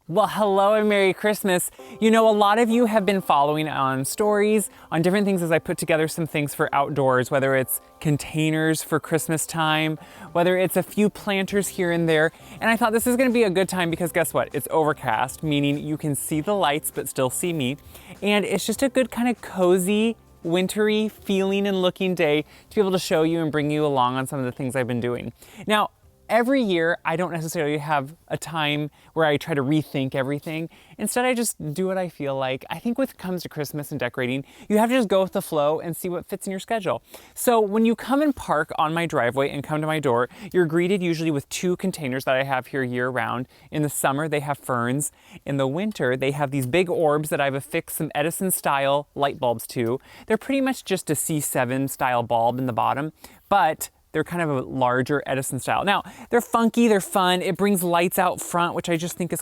Well, hello and Merry Christmas. You know, a lot of you have been following on stories, on different things as I put together some things for outdoors, whether it's containers for Christmas time, whether it's a few planters here and there. And I thought this is gonna be a good time because guess what? It's overcast, meaning you can see the lights but still see me. And it's just a good kind of cozy, wintry feeling and looking day to be able to show you and bring you along on some of the things I've been doing. Now, every year, I don't necessarily have a time where I try to rethink everything. Instead, I just do what I feel like. I think when it comes to Christmas and decorating, you have to just go with the flow and see what fits in your schedule. So when you come and park on my driveway and come to my door, you're greeted usually with two containers that I have here year round. In the summer, they have ferns. In the winter, they have these big orbs that I've affixed some Edison style light bulbs to. They're pretty much just a C7 style bulb in the bottom, but they're kind of a larger Edison style. Now, they're funky, they're fun, it brings lights out front, which I just think is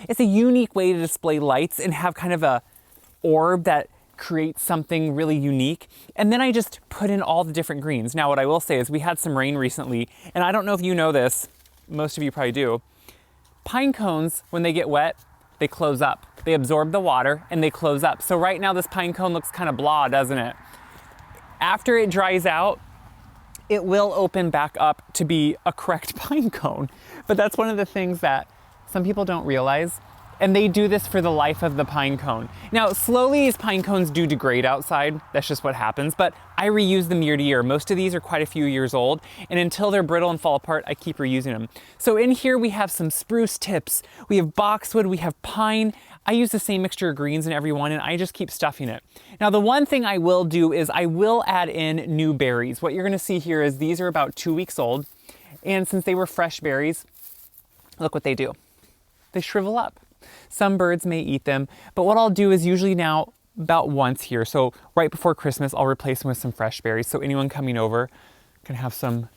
it's a unique way to display lights and have kind of a orb that creates something really unique. And then I just put in all the different greens. Now, what I will say is we had some rain recently, and I don't know if you know this, most of you probably do. Pine cones, when they get wet, they close up. They absorb the water and they close up. So right now this pine cone looks kind of blah, doesn't it? After it dries out, it will open back up to be a correct pine cone. But that's one of the things that some people don't realize. And they do this for the life of the pine cone. Now, slowly these pine cones do degrade outside. That's just what happens. But I reuse them year to year. Most of these are quite a few years old. And until they're brittle and fall apart, I keep reusing them. So in here we have some spruce tips. We have boxwood, we have pine. I use the same mixture of greens in every one, and I just keep stuffing it. Now, the one thing I will do is I will add in new berries. What you're gonna see here is these are about 2 weeks old. And since they were fresh berries, look what they do. They shrivel up. Some birds may eat them, but what I'll do is usually now about once here. So right before Christmas, I'll replace them with some fresh berries. So anyone coming over can have some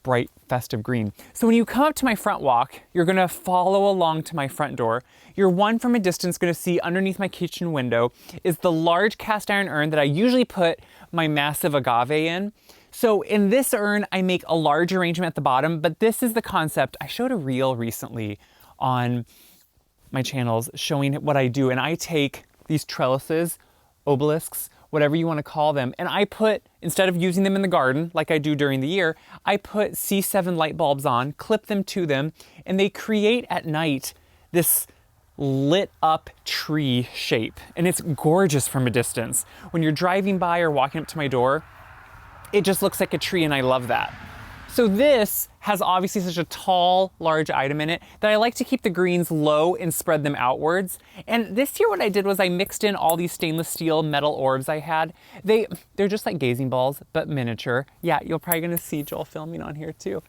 bright festive green. So when you come up to my front walk, you're gonna follow along to my front door. You're one from a distance gonna see underneath my kitchen window is the large cast iron urn that I usually put my massive agave in. So in this urn, I make a large arrangement at the bottom, but this is the concept. I showed a reel recently on my channels showing what I do, and I take these trellises, obelisks, whatever you want to call them, and I put, instead of using them in the garden like I do during the year, I put C7 light bulbs on, clip them to them, and they create at night this lit up tree shape, and it's gorgeous from a distance. When you're driving by or walking up to my door, it just looks like a tree, and I love that. So this has obviously such a tall, large item in it that I like to keep the greens low and spread them outwards. And this year what I did was I mixed in all these stainless steel metal orbs I had. They're just like gazing balls, but miniature. Yeah, you're probably gonna see Joel filming on here too.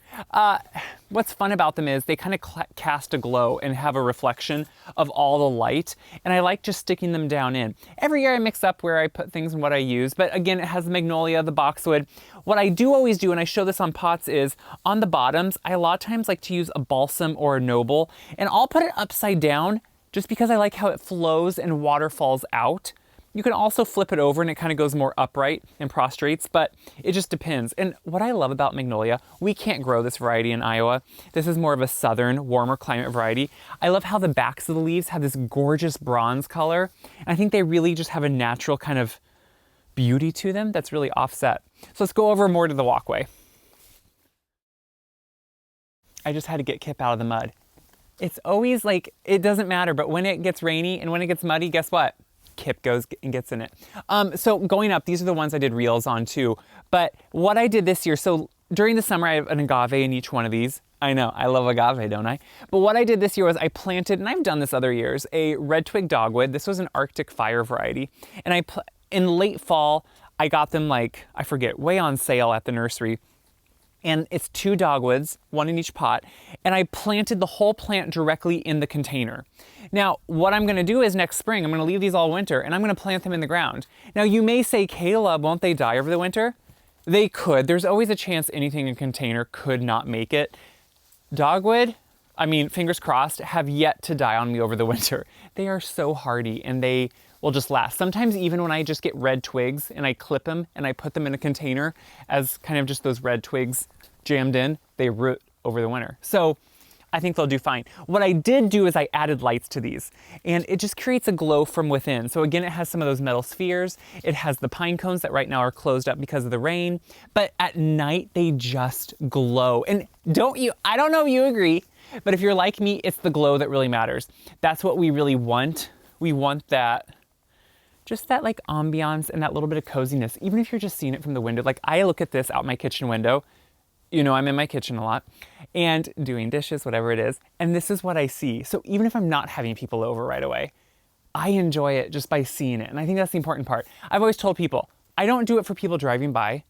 What's fun about them is they kind of cast a glow and have a reflection of all the light. And I like just sticking them down in. Every year I mix up where I put things and what I use, but again, it has the magnolia, the boxwood. What I do always do, and I show this on pots, is on the bottoms, I a lot of times like to use a balsam or a noble, and I'll put it upside down just because I like how it flows and water falls out. You can also flip it over and it kind of goes more upright and prostrates, but it just depends. And what I love about magnolia, we can't grow this variety in Iowa. This is more of a southern, warmer climate variety. I love how the backs of the leaves have this gorgeous bronze color. And I think they really just have a natural kind of beauty to them that's really offset. So let's go over more to the walkway. I just had to get Kip out of the mud. It's always like, it doesn't matter, but when it gets rainy and when it gets muddy, guess what? Kip goes and gets in it. So going up, these are the ones I did reels on too. But what I did this year, so during the summer I have an agave in each one of these. I know, I love agave, don't I? But what I did this year was I planted, and I've done this other years, a red twig dogwood. This was an Arctic fire variety. And in late fall, I got them like, I forget, way on sale at the nursery. And it's 2 dogwoods, 1 in each pot, and I planted the whole plant directly in the container. Now, what I'm gonna do is next spring, I'm gonna leave these all winter, and I'm gonna plant them in the ground. Now, you may say, Caleb, won't they die over the winter? They could. There's always a chance anything in a container could not make it. Dogwood, I mean, fingers crossed, have yet to die on me over the winter. They are so hardy, and they will just last. Sometimes even when I just get red twigs and I clip them and I put them in a container as kind of just those red twigs jammed in, they root over the winter. So I think they'll do fine. What I did do is I added lights to these, and it just creates a glow from within. So again, it has some of those metal spheres. It has the pine cones that right now are closed up because of the rain, but at night they just glow. And I don't know if you agree, but if you're like me, it's the glow that really matters. That's what we really want. We want that, just that like ambiance and that little bit of coziness, even if you're just seeing it from the window. Like I look at this out my kitchen window. You know, I'm in my kitchen a lot and doing dishes, whatever it is. And this is what I see. So even if I'm not having people over right away, I enjoy it just by seeing it. And I think that's the important part. I've always told people, I don't do it for people driving by.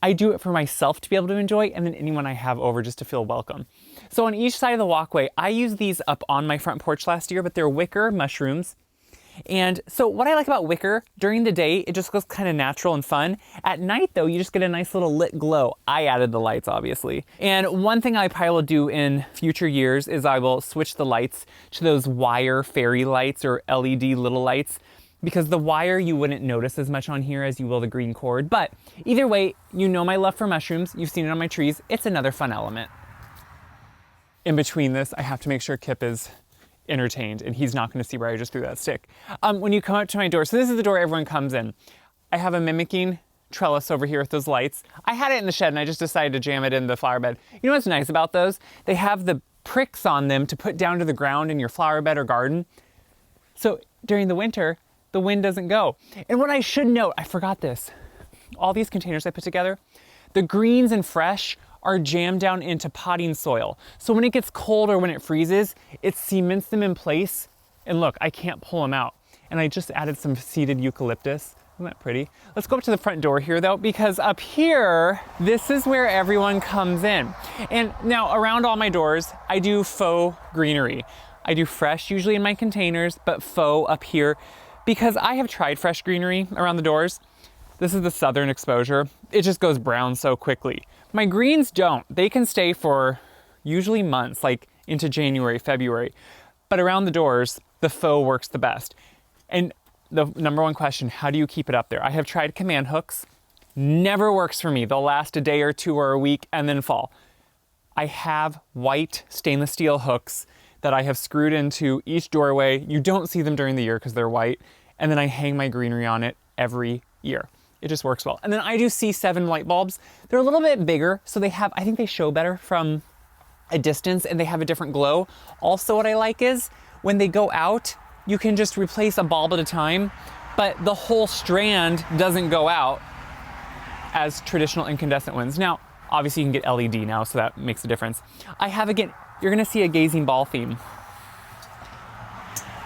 I do it for myself to be able to enjoy, and then anyone I have over just to feel welcome. So on each side of the walkway, I used these up on my front porch last year, but they're wicker mushrooms. And so what I like about wicker, during the day, it just looks kind of natural and fun. At night though, you just get a nice little lit glow. I added the lights, obviously. And one thing I probably will do in future years is I will switch the lights to those wire fairy lights or LED little lights, because the wire you wouldn't notice as much on here as you will the green cord. But either way, you know my love for mushrooms. You've seen it on my trees. It's another fun element. In between this, I have to make sure Kip is entertained, and he's not going to see where I just threw that stick. When you come up to my door, so this is the door everyone comes in. I have a mimicking trellis over here with those lights. I had it in the shed and I just decided to jam it in the flower bed. You know what's nice about those? They have the pricks on them to put down to the ground in your flower bed or garden. So during the winter, the wind doesn't go. And what I should note, I forgot this. All these containers I put together, the greens and fresh are jammed down into potting soil. So when it gets cold or when it freezes, it cements them in place. And look, I can't pull them out. And I just added some seeded eucalyptus. Isn't that pretty? Let's go up to the front door here though, because up here, this is where everyone comes in. And now around all my doors, I do faux greenery. I do fresh usually in my containers, but faux up here, because I have tried fresh greenery around the doors. This is the southern exposure. It just goes brown so quickly. My greens don't. They can stay for usually months, like into January, February. But around the doors, the faux works the best. And the number one question, how do you keep it up there? I have tried command hooks. Never works for me. They'll last a day or two or a week and then fall. I have white stainless steel hooks that I have screwed into each doorway. You don't see them during the year because they're white. And then I hang my greenery on it every year. It just works well. And then I do C7 light bulbs. They're a little bit bigger, so they have, I think they show better from a distance and they have a different glow. Also what I like is when they go out, you can just replace a bulb at a time, but the whole strand doesn't go out as traditional incandescent ones. Now, obviously you can get LED now, so that makes a difference. I have, again, you're gonna see a gazing ball theme.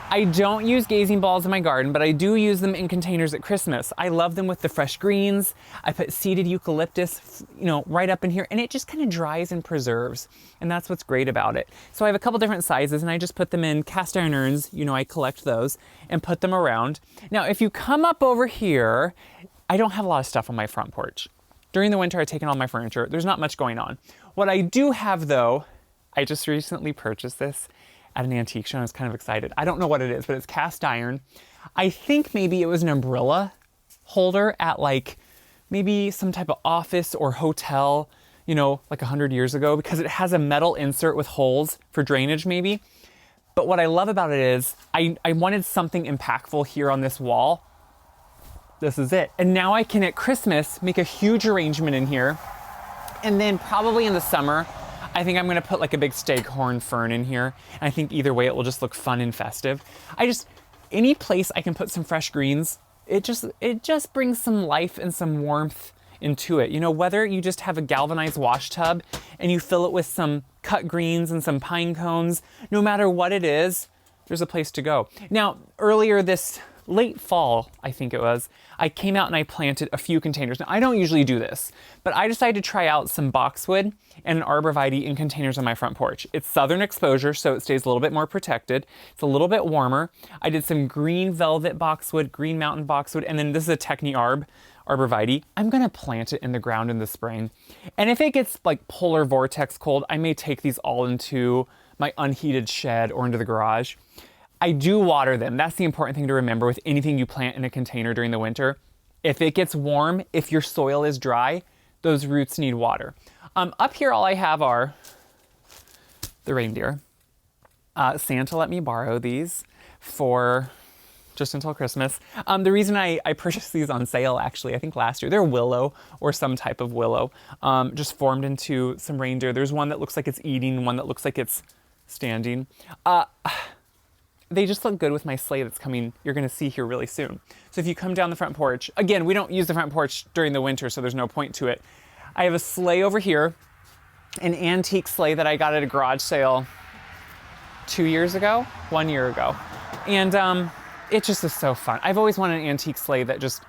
I don't use gazing balls in my garden, but I do use them in containers at Christmas. I love them with the fresh greens. I put seeded eucalyptus, right up in here, and it just kind of dries and preserves. And that's what's great about it. So I have a couple different sizes, and I just put them in cast iron urns. I collect those and put them around. Now, if you come up over here, I don't have a lot of stuff on my front porch. During the winter, I've taken all my furniture. There's not much going on. What I do have, though, I just recently purchased this at an antique show. I was kind of excited. I don't know what it is, but it's cast iron. I think maybe it was an umbrella holder at maybe some type of office or hotel, like 100 years ago, because it has a metal insert with holes for drainage maybe. But what I love about it is I wanted something impactful here on this wall. This is it. And now I can at Christmas make a huge arrangement in here. And then probably in the summer, I think I'm gonna put like a big staghorn fern in here. And I think either way it will just look fun and festive. Any place I can put some fresh greens, it just brings some life and some warmth into it. Whether you just have a galvanized wash tub and you fill it with some cut greens and some pine cones, no matter what it is, there's a place to go. Now, earlier this late fall, I think it was, I came out and I planted a few containers. Now, I don't usually do this, but I decided to try out some boxwood and an arborvitae in containers on my front porch. It's southern exposure, so it stays a little bit more protected. It's a little bit warmer. I did some green velvet boxwood, green mountain boxwood, and then this is a Techni arborvitae. I'm gonna plant it in the ground in the spring. And if it gets like polar vortex cold, I may take these all into my unheated shed or into the garage. I do water them. That's the important thing to remember with anything you plant in a container during the winter. If it gets warm, if your soil is dry, those roots need water. Up here, all I have are the reindeer. Santa let me borrow these for just until Christmas. The reason I purchased these on sale, actually, I think last year, they're willow or some type of willow, just formed into some reindeer. There's one that looks like it's eating, one that looks like it's standing. They just look good with my sleigh that's coming, you're gonna see here really soon. So if you come down the front porch, again, we don't use the front porch during the winter, so there's no point to it. I have a sleigh over here, an antique sleigh that I got at a garage sale 2 years ago, 1 year ago. And it just is so fun. I've always wanted an antique sleigh that just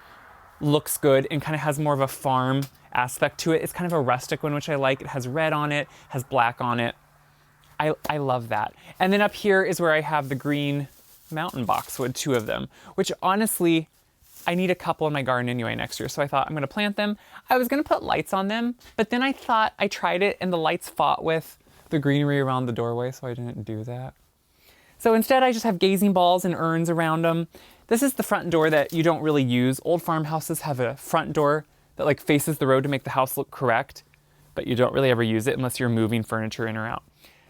looks good and kind of has more of a farm aspect to it. It's kind of a rustic one, which I like. It has red on it, has black on it. I love that. And then up here is where I have the green mountain boxwood, 2 of them, which honestly, I need a couple in my garden anyway next year. So I thought I'm gonna plant them. I was gonna put lights on them, but then I thought, I tried it and the lights fought with the greenery around the doorway, so I didn't do that. So instead I just have gazing balls and urns around them. This is the front door that you don't really use. Old farmhouses have a front door that like faces the road to make the house look correct, but you don't really ever use it unless you're moving furniture in or out.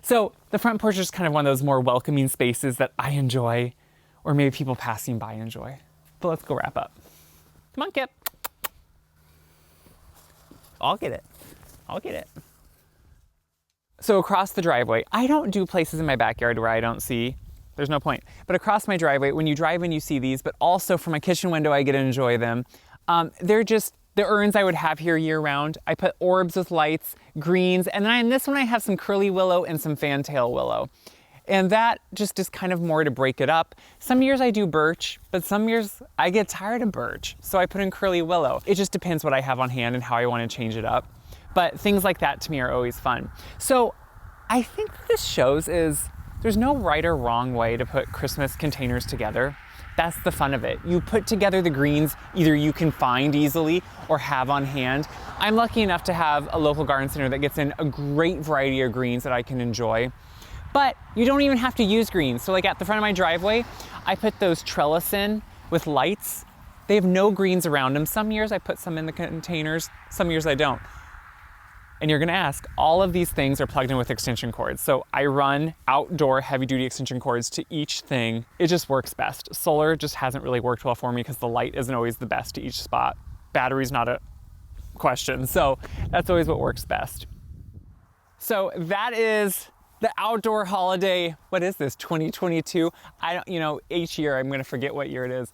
So the front porch is kind of one of those more welcoming spaces that I enjoy, or maybe people passing by enjoy. But let's go wrap up. Come on, Kip. I'll get it. I'll get it. So across the driveway, I don't do places in my backyard where I don't see, there's no point. But across my driveway, when you drive in, you see these, but also from my kitchen window, I get to enjoy them. They're just the urns I would have here year round. I put orbs with lights, greens, and then in this one I have some curly willow and some fantail willow. And that just is kind of more to break it up. Some years I do birch, but some years I get tired of birch, so I put in curly willow. It just depends what I have on hand and how I want to change it up. But things like that to me are always fun. So I think what this shows is there's no right or wrong way to put Christmas containers together. That's the fun of it. You put together the greens either you can find easily or have on hand. I'm lucky enough to have a local garden center that gets in a great variety of greens that I can enjoy. But you don't even have to use greens. So like at the front of my driveway, I put those trellises in with lights. They have no greens around them. Some years I put some in the containers, some years I don't. And you're gonna ask, all of these things are plugged in with extension cords. So I run outdoor heavy duty extension cords to each thing. It just works best. Solar just hasn't really worked well for me because the light isn't always the best to each spot. Battery's not a question. So that's always what works best. So that is the outdoor holiday. What is this, 2022? Each year I'm gonna forget what year it is.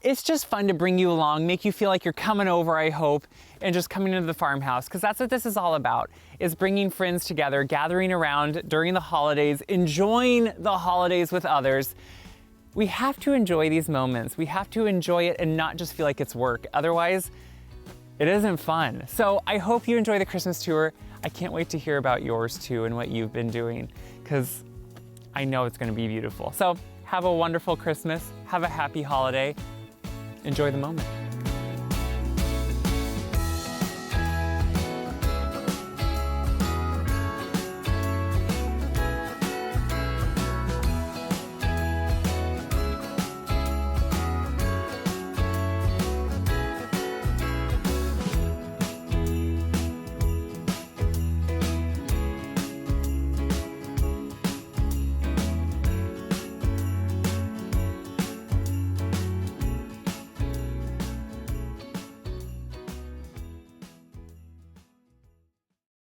It's just fun to bring you along, make you feel like you're coming over, I hope, and just coming into the farmhouse, because that's what this is all about, is bringing friends together, gathering around during the holidays, enjoying the holidays with others. We have to enjoy these moments. We have to enjoy it and not just feel like it's work. Otherwise, it isn't fun. So I hope you enjoy the Christmas tour. I can't wait to hear about yours too and what you've been doing, because I know it's gonna be beautiful. So have a wonderful Christmas. Have a happy holiday. Enjoy the moment.